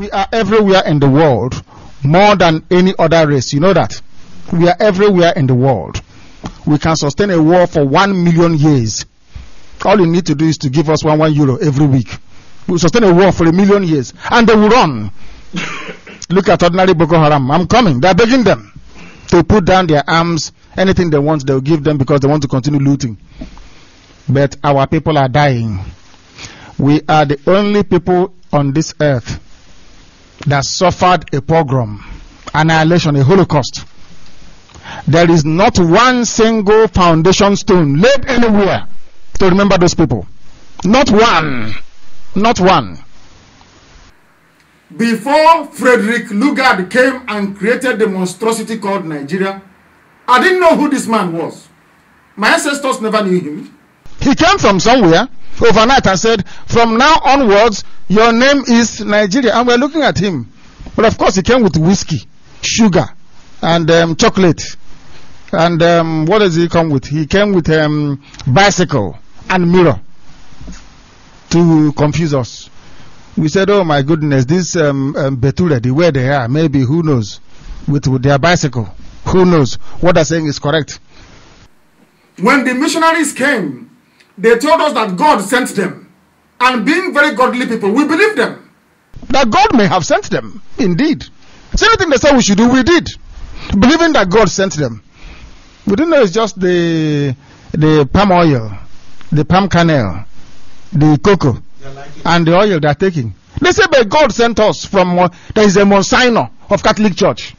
We are everywhere in the world, more than any other race. You know that. We are everywhere in the world. We can sustain a war for 1 million years. All you need to do is to give us one euro every week. We'll sustain a war for 1 million years. And they will run. Look at ordinary Boko Haram. I'm coming. They're begging them to put down their arms. Anything they want, they'll give them because they want to continue looting. But our people are dying. We are the only people on this earth that suffered a pogrom, annihilation, a Holocaust. There is not one single foundation stone laid anywhere to remember those people. Not one. Not one. Before Frederick Lugard came and created the monstrosity called Nigeria, I didn't know who this man was. My ancestors never knew him. He came from somewhere overnight and said, from now onwards, your name is Nigeria. And we're looking at him. But of course, he came with whiskey, sugar, and chocolate. And what does he come with? He came with bicycle and mirror to confuse us. We said, oh my goodness, this Betura, the way they are, maybe, who knows, with their bicycle. Who knows? What they're saying is correct. When the missionaries came, they told us that God sent them. And being very godly people, we believed them. That God may have sent them, indeed. So anything they said we should do, we did. Believing that God sent them. We didn't know it's just the palm oil, the palm kernel, the cocoa, and the oil they're taking. They say, but God sent us from, there is a Monsignor of Catholic Church,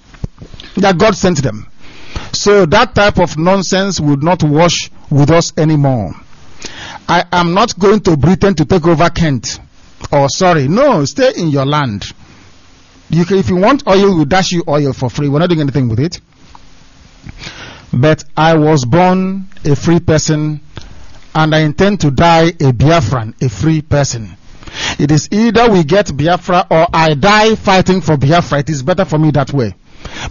that God sent them. So that type of nonsense would not wash with us anymore. I am not going to Britain to take over Kent. Oh, sorry. No, stay in your land. If you want oil, we'll dash you oil for free. We're not doing anything with it. But I was born a free person, and I intend to die a Biafran, a free person. It is either we get Biafra or I die fighting for Biafra. It is better for me that way.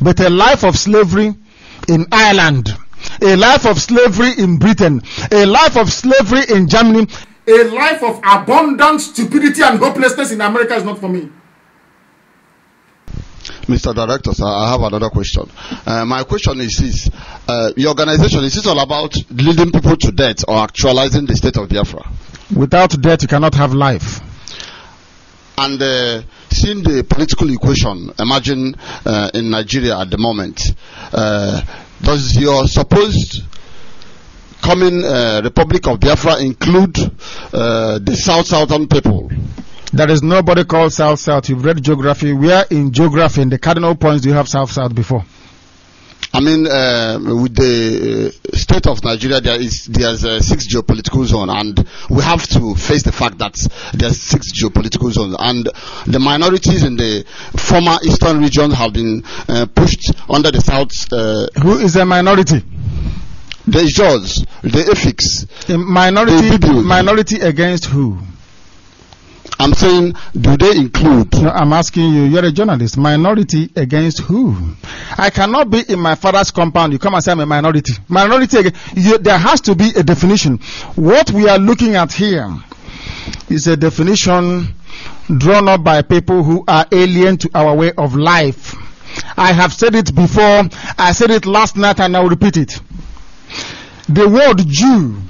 But a life of slavery in Ireland, a life of slavery in Britain, a life of slavery in Germany, a life of abundant stupidity and hopelessness in America is not for me. Mr. Director, sir, I have another question. My question is this. Your organization, is this all about leading people to death or actualizing the state of Biafra? Without death, you cannot have life. And seeing the political equation emerging in Nigeria at the moment, does your supposed coming Republic of Biafra include the southern people? There is nobody called South. You've read geography. Where in geography, in the cardinal points, do you have South before? I mean, with the state of Nigeria, there's 6 geopolitical zones, and we have to face the fact that there's 6 geopolitical zones, and the minorities in the former eastern region have been pushed under the south. Who is a minority? The Jaws, the Effiks. Minority against who? I'm saying, do they include? No, I'm asking you, you're a journalist. Minority against who? I cannot be in my father's compound. You come and say I'm a minority. Minority, there has to be a definition. What we are looking at here is a definition drawn up by people who are alien to our way of life. I have said it before. I said it last night and I'll repeat it. The word Jew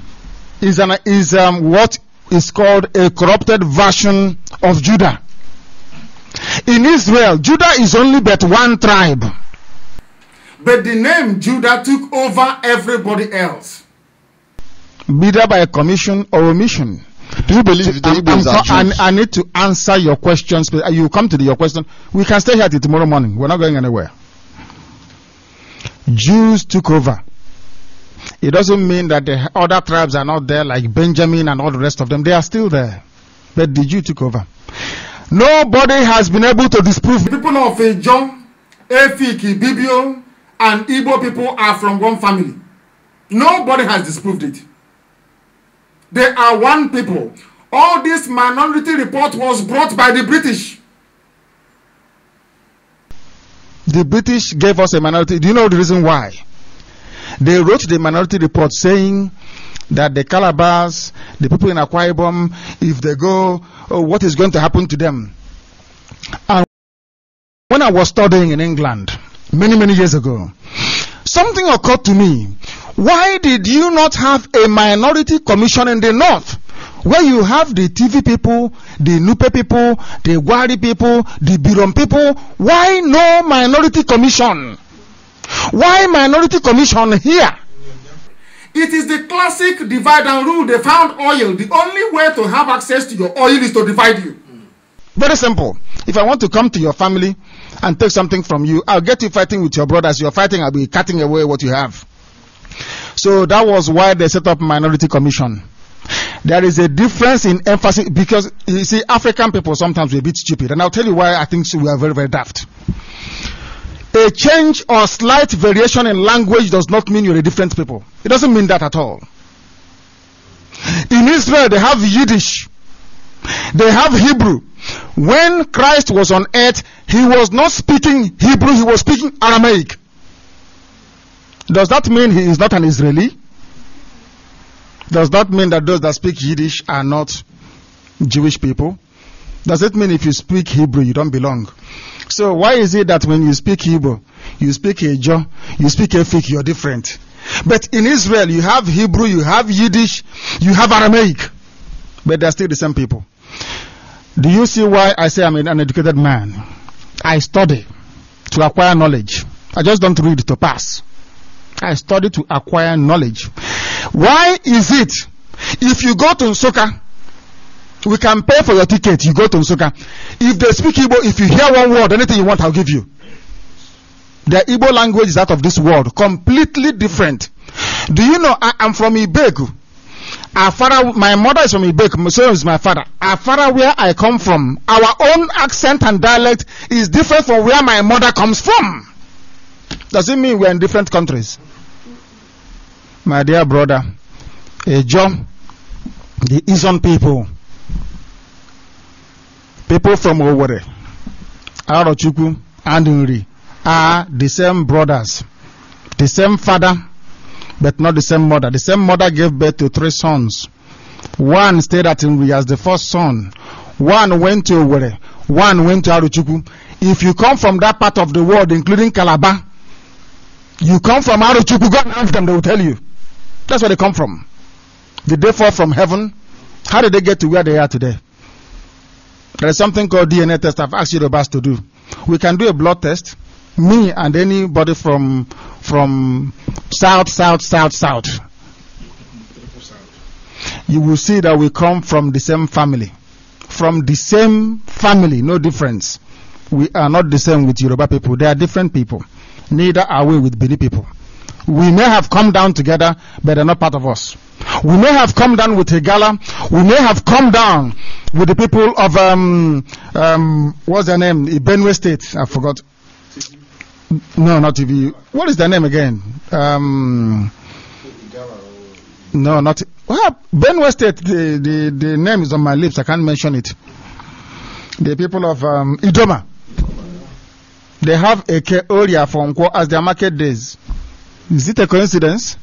is what is called a corrupted version of Judah. In Israel, Judah is only but one tribe. But the name Judah took over everybody else. Either by a commission or omission. Do you believe the Igbos are Jews? I need to answer your questions. You come to your question. We can stay here till tomorrow morning. We're not going anywhere. Jews took over. It doesn't mean that the other tribes are not there, like Benjamin and all the rest of them. They are still there. But the Jew took over. Nobody has been able to disprove. The people of Ejo, Efik, Ibibio, and Igbo people are from one family. Nobody has disproved it. They are one people. All this minority report was brought by the British. The British gave us a minority. Do you know the reason why? They wrote the minority report saying that the Calabars, the people in Akwa Ibom, if they go, what is going to happen to them? And when I was studying in England many, many years ago, something occurred to me. Why did you not have a minority commission in the north, where you have the TV people, the Nupe people, the Gwari people, the Birom people? Why no minority commission? Why minority commission here? It is the classic divide and rule. They found oil. The only way to have access to your oil is to divide you. Very simple. If I want to come to your family and take something from you, I'll get you fighting with your brothers. You're fighting, I'll be cutting away what you have. So that was why they set up minority commission. There is a difference in emphasis, because you see, African people sometimes we're a bit stupid, and I'll tell you why I think we are very, very daft. A change or slight variation in language does not mean you're a different people. It doesn't mean that at all. In Israel, they have Yiddish. They have Hebrew. When Christ was on earth, he was not speaking Hebrew, he was speaking Aramaic. Does that mean he is not an Israeli? Does that mean that those that speak Yiddish are not Jewish people? Does it mean if you speak Hebrew, you don't belong? So why is it that when you speak Hebrew, you speak Ejo, you speak Efik, you're different? But in Israel, you have Hebrew, you have Yiddish, you have Aramaic, but they're still the same people. Do you see why I say I'm an uneducated man? I study to acquire knowledge. I just don't read to pass. I study to acquire knowledge. Why is it, if you go to Nsukka, we can pay for your ticket, you go to Nsukka. If they speak Igbo, if you hear one word, anything you want, I'll give you. The Igbo language is out of this world, completely different. Do you know, I am from Ibeku. My mother is from Ibeku, so is my father. Afara, where I come from, our own accent and dialect is different from where my mother comes from. Does it mean we're in different countries? My dear brother, Ejo, the Izon people from Owerri, Arochukwu, and Nri are the same brothers, the same father, but not the same mother. The same mother gave birth to 3 sons. One stayed at Nri as the first son. One went to Owerri. One went to Arochukwu. If you come from that part of the world, including Calabar, you come from Arochukwu, go and ask them, they will tell you. That's where they come from. Did they fall from heaven? How did they get to where they are today? There is something called DNA test I've asked Yorubas to do. We can do a blood test, me and anybody from south. You will see that we come from the same family. From the same family, no difference. We are not the same with Yoruba people. They are different people. Neither are we with Bini people. We may have come down together, but they're not part of us. We may have come down with Hegala. We may have come down with the people of what's their name? Benue State. I forgot. No, not TV. What is their name again? No, not. Well, Benue State. The name is on my lips. I can't mention it. The people of Idoma. They have Eke Oria from Nkwo as their market days. Is it a coincidence?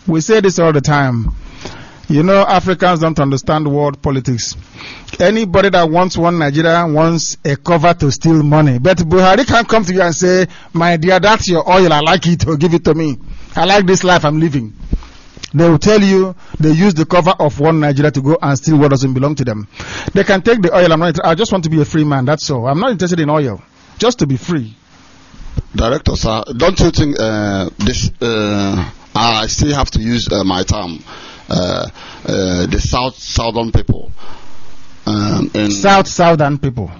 We say this all the time. You know, Africans don't understand world politics. Anybody that wants one Nigeria wants a cover to steal money. But Buhari can't come to you and say, my dear, that's your oil, I like it, or give it to me. I like this life I'm living. They will tell you they use the cover of one Nigeria to go and steal what doesn't belong to them. They can take the oil. I just want to be a free man, that's all. I'm not interested in oil. Just to be free. Director, sir, don't you think this? I still have to use my term. The southern people. Southern people.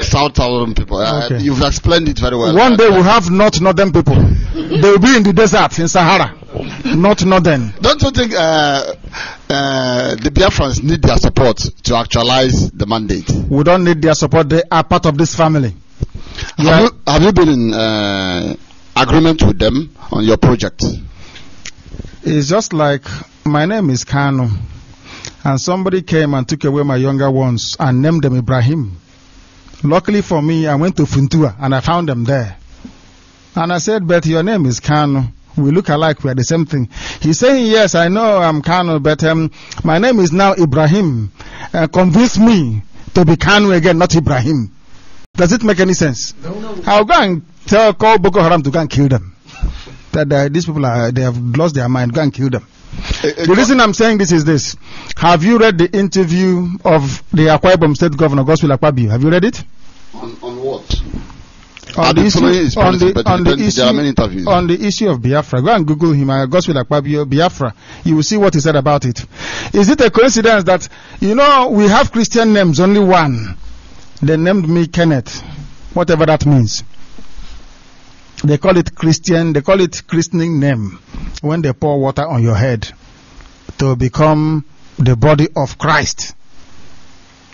Southern people. Okay. You've explained it very well. One day we'll have northern people. They will be in the desert in Sahara. Not northern. Don't you think the Biafrans need their support to actualize the mandate? We don't need their support. They are part of this family. Have you been in agreement with them on your project? It's just like my name is Kano, and somebody came and took away my younger ones and named them Ibrahim. Luckily for me, I went to Funtua and I found them there. And I said, but your name is Kano. We look alike, we are the same thing. He's saying, yes, I know I'm Kano, but my name is now Ibrahim. Convince me to be Kano again, not Ibrahim. Does it make any sense? No. I'll go and call Boko Haram to go and kill them. That these people they have lost their mind. Go and kill them. The reason I'm saying this is this. Have you read the interview of the Akwa Ibom State Governor, Gospel Akpabio? Have you read it? On what? On the issue of Biafra. Go and Google him, Gospel Akpabio, Biafra. You will see what he said about it. Is it a coincidence that, we have Christian names, only one. They named me Kenneth, whatever that means. They call it christening name when they pour water on your head to become the body of Christ.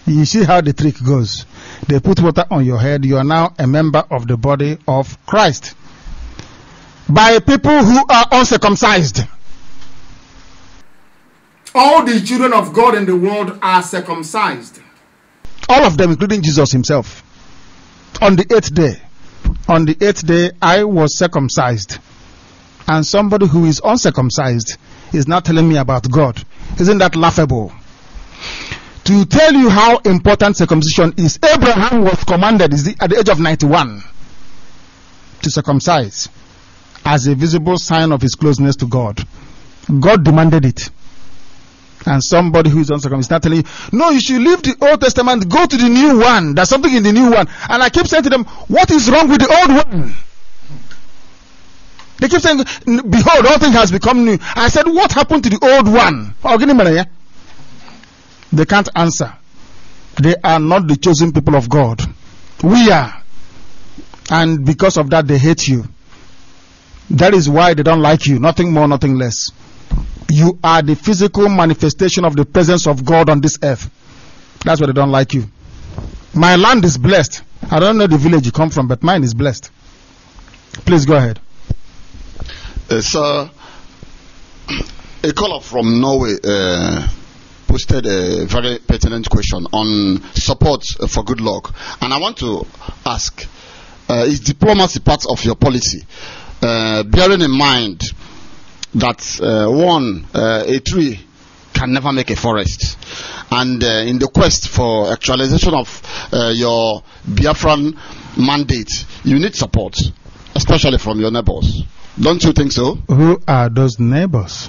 You see how the trick goes. They put water on your head, you are now a member of the body of Christ. By people who are uncircumcised. All the children of God in the world are circumcised. All of them, including Jesus himself. On the 8th day. On the 8th day, I was circumcised. And somebody who is uncircumcised is not telling me about God. Isn't that laughable? To tell you how important circumcision is, Abraham was commanded at the age of 91 to circumcise as a visible sign of his closeness to God. God demanded it. And somebody who is uncircumcised is not telling you, no, you should leave the Old Testament, go to the new one. There's something in the new one. And I keep saying to them, what is wrong with the old one? They keep saying, behold, all things has become new. I said, what happened to the old one? They can't answer. They are not the chosen people of God. We are. And because of that, they hate you. That is why they don't like you. Nothing more, nothing less. You are the physical manifestation of the presence of God on this earth. That's why they don't like you. My land is blessed. I don't know the village you come from, but mine is blessed. Please go ahead. Sir, a caller from Norway posted a very pertinent question on support for good luck. And I want to ask, is diplomacy part of your policy? Bearing in mind that a tree can never make a forest, and in the quest for actualization of your Biafran mandate, you need support, especially from your neighbors. Don't you think so? Who are those neighbors?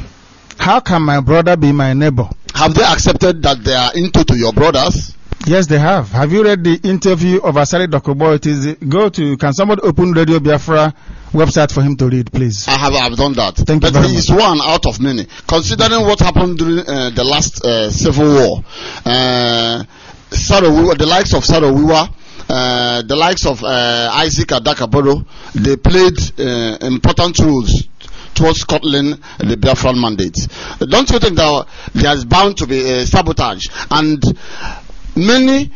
How can my brother be my neighbor? Have they accepted that they are into to your brothers? Yes, they have. Have you read the interview of Asari Dokubo? Can somebody open Radio Biafra website for him to read, please? I've done that. Thank you but very he much. is one out of many. Considering what happened during the last civil war, the likes of Saro-Wiwa, the likes of Isaac Adakaboro, they played important roles towards Scotland, the Biafran mandate. Don't you think that there is bound to be sabotage? And many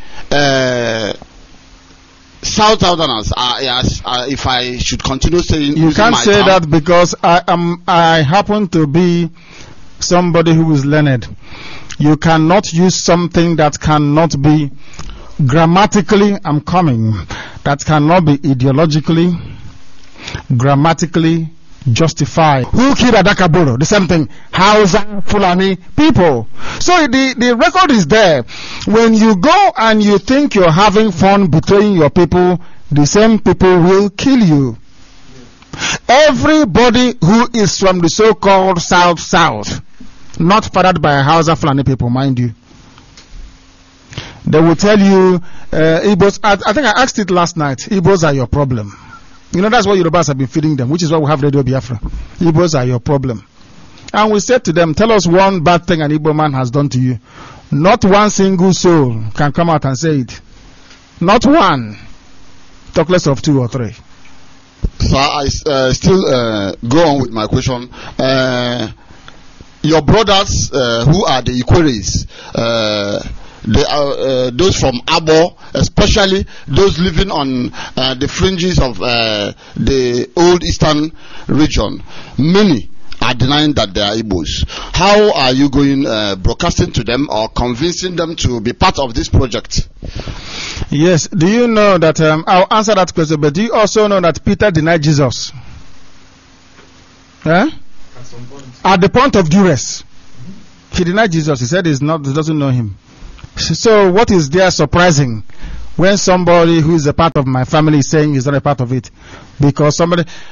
Southerners are, if I should continue saying, you can't say that because I happen to be somebody who is learned. You cannot use something that cannot be grammatically, that cannot be ideologically, grammatically justified. Who killed Adakaboro? The same thing. Hausa, Fulani people. So the record is there. When you go and you think you're having fun betraying your people, the same people will kill you. Everybody who is from the so-called South, not fathered by Hausa, Fulani people, mind you, they will tell you, Igbos, I think I asked it last night, Igbos are your problem. That's what Yorubas have been feeding them, which is why we have Radio Biafra. Igbos are your problem. And we said to them, tell us one bad thing an Igbo man has done to you. Not one single soul can come out and say it. Not one. Talk less of 2 or 3. So I still go on with my question. Your brothers who are the Ikweres, they are those from Abo, especially those living on the fringes of the old eastern region. Many are denying that they are Igbos. How are you going broadcasting to them or convincing them to be part of this project? Yes. Do you know that I'll answer that question, but do you also know that Peter denied Jesus? At some point. At the point of duress. He denied Jesus. He said he doesn't know him. So what is there surprising when somebody who is a part of my family is saying he's not a part of it. Because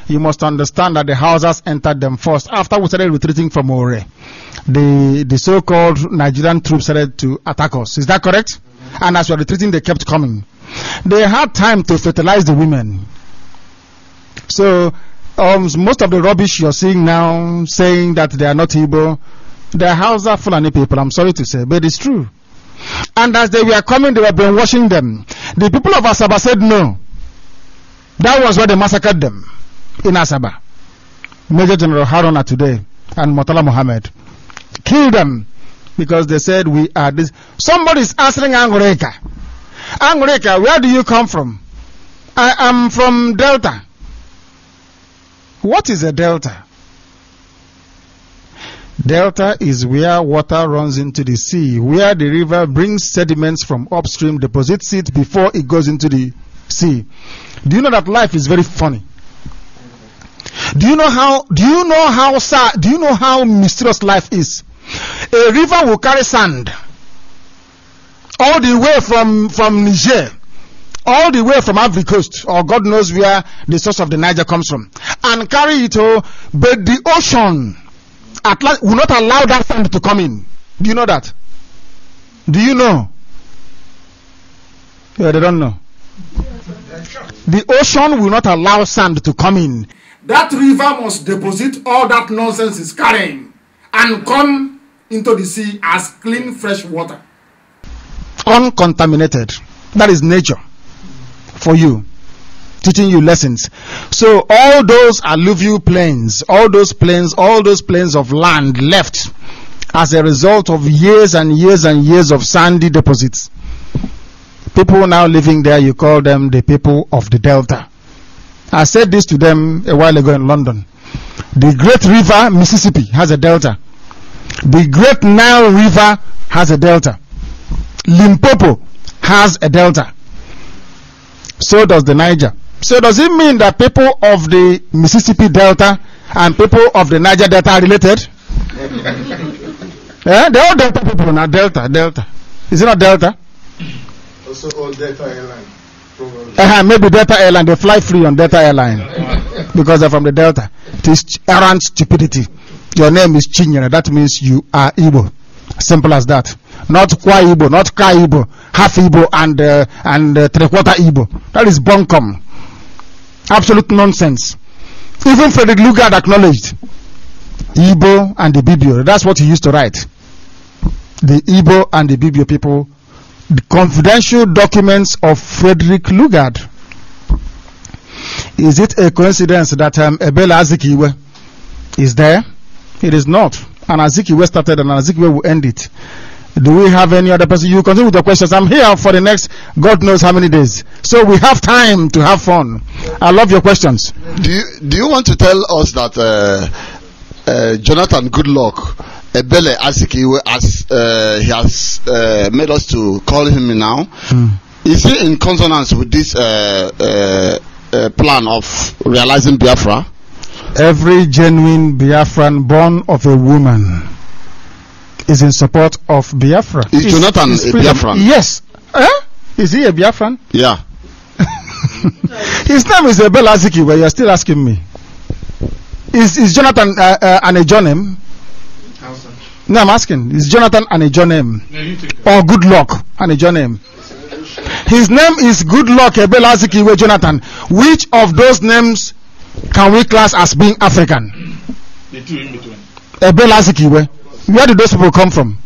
you must understand that the Hausas entered them first. After we started retreating from Ore, the so-called Nigerian troops started to attack us. Is that correct? And as we were retreating, they kept coming. They had time to fertilize the women. So most of the rubbish you're seeing now, saying that they are not Igbo, they are Hausa Fulani people, I'm sorry to say, but it's true. And as they were coming, they were brainwashing them. The people of Asaba said no. That was why they massacred them in Asaba. Major General Haruna today and Murtala Mohammed killed them because they said we are this. Somebody is answering Angoreka. Angoreka, where do you come from? I am from Delta. What is a delta? Delta is where water runs into the sea, where the river brings sediments from upstream, deposits it before it goes into the sea. Do you know that life is very funny? Do you know how mysterious life is? A river will carry sand all the way from Niger, all the way from Ivory Coast, or God knows where the source of the Niger comes from, and carry it but the ocean at last will not allow that sand to come in. Do you know that? Do you know? Yeah, they don't know. The ocean will not allow sand to come in. That river must deposit all that nonsense it's carrying and come into the sea as clean, fresh water. Uncontaminated. That is nature for you, teaching you lessons. So all those alluvial plains, all those plains of land left as a result of years and years and years of sandy deposits. People now living there, you call them the people of the Delta. I said this to them a while ago in London. The great river Mississippi has a delta. The great Nile River has a delta. Limpopo has a delta. So does the Niger. So does it mean that people of the Mississippi Delta and people of the Niger Delta are related? Yeah, they're all Delta people now. Delta. Is it not Delta? Also all Delta Airline. Maybe Delta Airline, they fly free on Delta Airline because they're from the Delta. It is errant stupidity. Your name is Chinyere, that means you are Igbo. Simple as that. Not Kwa Igbo, not Ka Igbo, half Igbo and 3/4 Igbo. That is bunkum. Absolute nonsense. Even Frederick Lugard acknowledged Igbo and the Bibio. That's what he used to write. The Igbo and the Bibio people. The confidential documents of Frederick Lugard. Is it a coincidence that Ebele Azikiwe is there? It is not. And Azikiwe started and Azikiwe will end it. Do we have any other person? You continue with the questions. I'm here for the next God knows how many days. So we have time to have fun. I love your questions. Do you want to tell us that Jonathan Goodluck Ebele Azikiwe, as he has made us to call him now, is he in consonance with this plan of realizing Biafra? Every genuine Biafran born of a woman is in support of Biafra. Is Jonathan a Biafran? Yes. Is he a Biafran? Yeah. His name is Ebele Azikiwe. You're still asking me. Is Jonathan an Ejo name? No, I'm asking. Is Jonathan an Ejo name? Or Goodluck an Ejo name? His name is Goodluck Ebele Azikiwe Jonathan. Which of those names can we class as being African? The two in between. Ebele Azikiwe. Where do those people come from?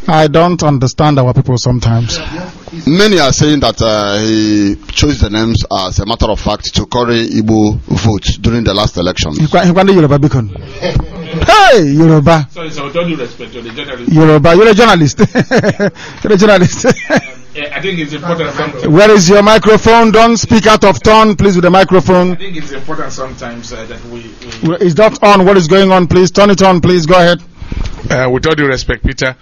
I don't understand our people sometimes. Many are saying that he chose the names as a matter of fact to carry Igbo votes during the last election. Hey, Yoruba. Sorry, so with all due respect to the journalist. Yoruba, you're a journalist. You're a journalist. I think it's important sometimes. Where is your microphone? Don't speak out of turn, please, with the microphone. I think it's important sometimes that we Is that on? What is going on, please? Turn it on, please. Go ahead. with all due respect, Peter,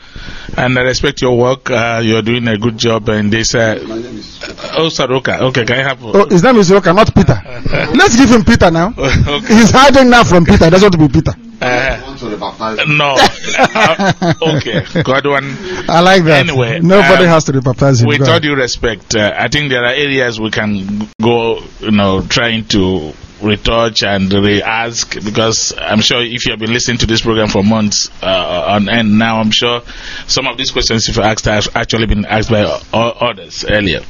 and I respect your work. You're doing a good job in this. My name is Saroka. Okay, can I have? His name is Roka, not Peter. Let's give him Peter now. Okay. He's hiding now from Peter. He doesn't want to be Peter. to rebaptize. No. Okay. God one. I like that. Anyway, nobody has to rebaptize him. With all due respect, I think there are areas we can go, trying to retouch and re-ask, because I'm sure if you have been listening to this program for months on end now, I'm sure some of these questions, if asked, have actually been asked by others earlier.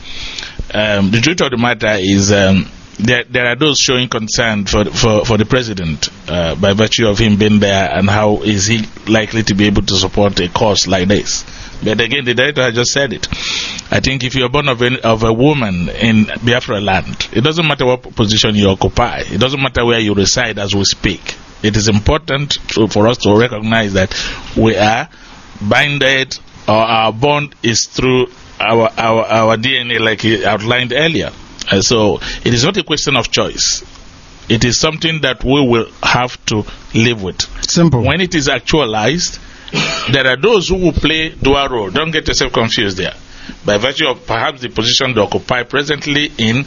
The truth of the matter is there are those showing concern for the president by virtue of him being there, and how is he likely to be able to support a cause like this. But again, the director has just said it. I think if you're born of a woman in Biafra land, it doesn't matter what position you occupy. It doesn't matter where you reside as we speak. It is important for us to recognize that we are binded, or our bond is through our DNA, like he outlined earlier. So it is not a question of choice. It is something that we will have to live with. Simple. When it is actualized, there are those who will play dual role. Don't get yourself confused there. By virtue of perhaps the position they occupy presently in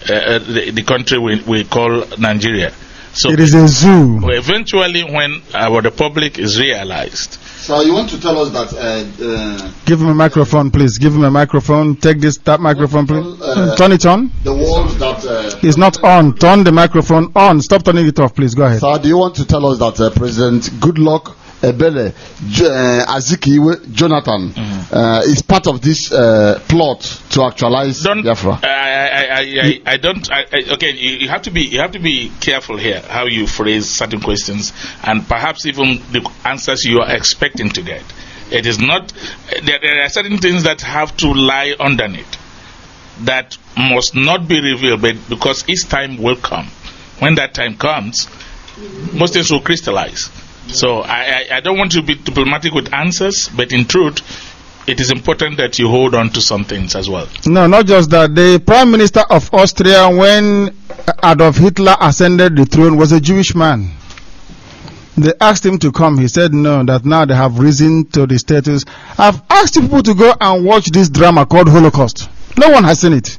the country we call Nigeria. So it is a zoo. Eventually, when our republic is realized. So you want to tell us that... give him a microphone, please. Give him a microphone. Take that microphone, please. Turn it on. The world that... it's not on. Turn the microphone on. Stop turning it off, please. Go ahead. So do you want to tell us that President Goodluck Ebele Azikiwe Jonathan is part of this plot to actualize Biafra? I don't. Again, you have to be careful here how you phrase certain questions, and perhaps even the answers you are expecting to get. It is not. There are certain things that have to lie underneath that must not be revealed, but because its time will come. When that time comes, most things will crystallize. So I don't want to be diplomatic with answers, but in truth, it is important that you hold on to some things as well. No, not just that. The Prime Minister of Austria, when Adolf Hitler ascended the throne, was a Jewish man. They asked him to come. He said no, that now they have risen to the status. I've asked people to go and watch this drama called Holocaust. No one has seen it.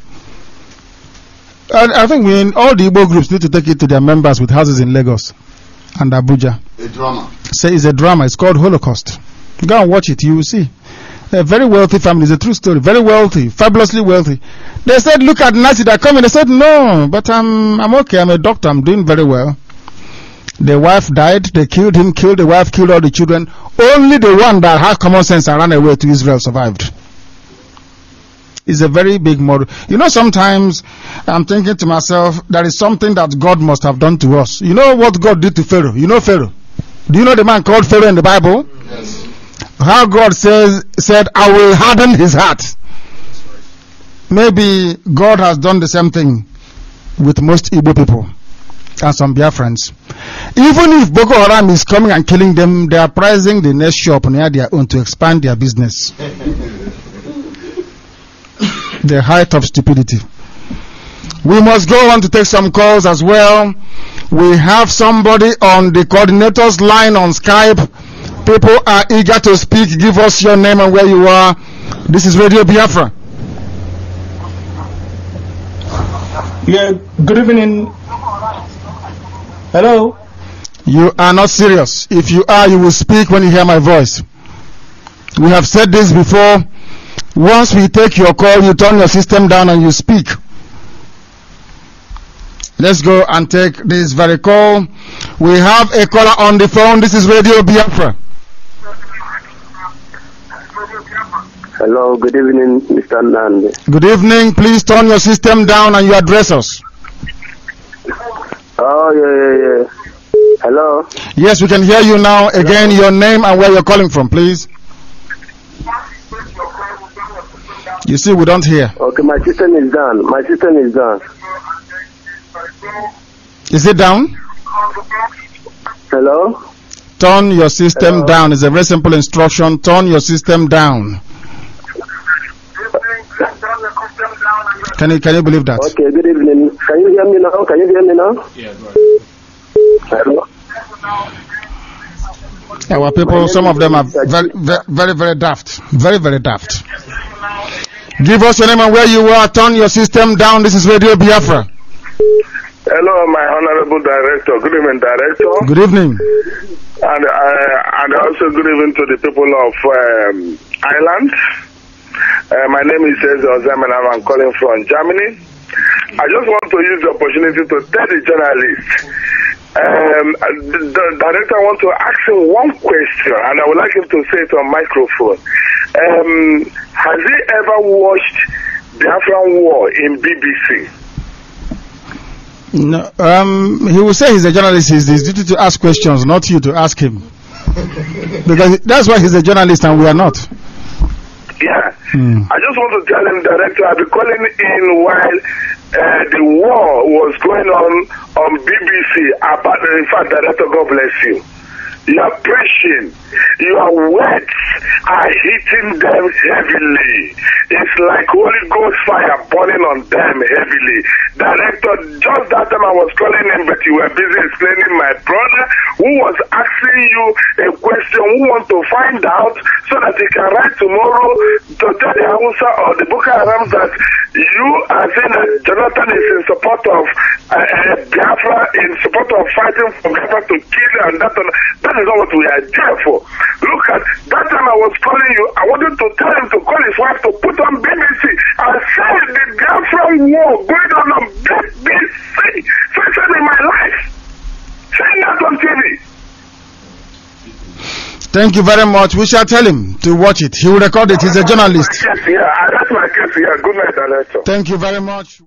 I think all the Igbo groups need to take it to their members with houses in Lagos and Abuja. A drama. Say it's a drama. It's called Holocaust. Go and watch it. You will see. A very wealthy family. It's a true story. Very wealthy. Fabulously wealthy. They said, look at Nazi. They're coming. They said, no, but I'm okay. I'm a doctor. I'm doing very well. The wife died. They killed him, killed the wife, killed all the children. Only the one that had common sense and ran away to Israel survived. It's a very big model. Sometimes I'm thinking to myself, there is something that God must have done to us. You know what God did to Pharaoh? You know Pharaoh? Do you know the man called Pharaoh in the Bible? Yes. How God said, I will harden his heart. Maybe God has done the same thing with most Igbo people and some Biafrans. Even if Boko Haram is coming and killing them, they are pricing the next shop near their own to expand their business. The height of stupidity. We must go on to take some calls as well. We have somebody on the coordinator's line on Skype. People are eager to speak. Give us your name and where you are. This is Radio Biafra. Yeah, good evening. Hello? You are not serious. If you are, you will speak when you hear my voice. We have said this before. Once we take your call, you turn your system down and you speak. Let's go and take this very call. We have a caller on the phone. This is Radio Biafra. Hello, good evening, Mr. Nandi. Good evening. Please turn your system down and you address us. Oh, yeah. Hello? Yes, we can hear you now. Again, your name and where you're calling from, please. You see, we don't hear. Okay, my system is down. Is it down? Hello? Turn your system down. It's a very simple instruction. Turn your system down. Can you believe that? Okay, good evening. Can you hear me now? Yeah, go ahead. Hello? Our people, some of them are very, very, very daft. Very, very daft. Give us your name and where you are. Turn your system down. This is Radio Biafra. Hello, my honorable director. Good evening, director. Good evening. And also good evening to the people of Ireland. My name is Ozem and I'm calling from Germany. I just want to use the opportunity to tell the journalist. The director wants to ask him one question, and I would like him to say it on microphone. Has he ever watched Biafra War in BBC? No, he will say he's a journalist. It's his duty to ask questions, not you to ask him. Because that's why he's a journalist and we are not. Yeah. I just want to tell him, director, I'll be calling in while the war was going on BBC about, in fact, director, God bless you. You are preaching. Your words are hitting them heavily. It's like Holy Ghost fire burning on them heavily. Director, just that time I was calling him, but you were busy explaining my brother who was asking you a question who want to find out so that he can write tomorrow to tell the Hausa or the Boko Haram that you are saying that Jonathan is in support of Biafra, in support of fighting for Biafra to kill and that is not what we are there for. Look at that time I was calling you. I wanted to tell him to call his wife to put on BBC and say the Biafra war going on BBC. First time in my life. Saying that on TV. Thank you very much. We shall tell him to watch it. He will record it. He's a journalist. Yeah, that's my case. Yeah, good night, director. Thank you very much.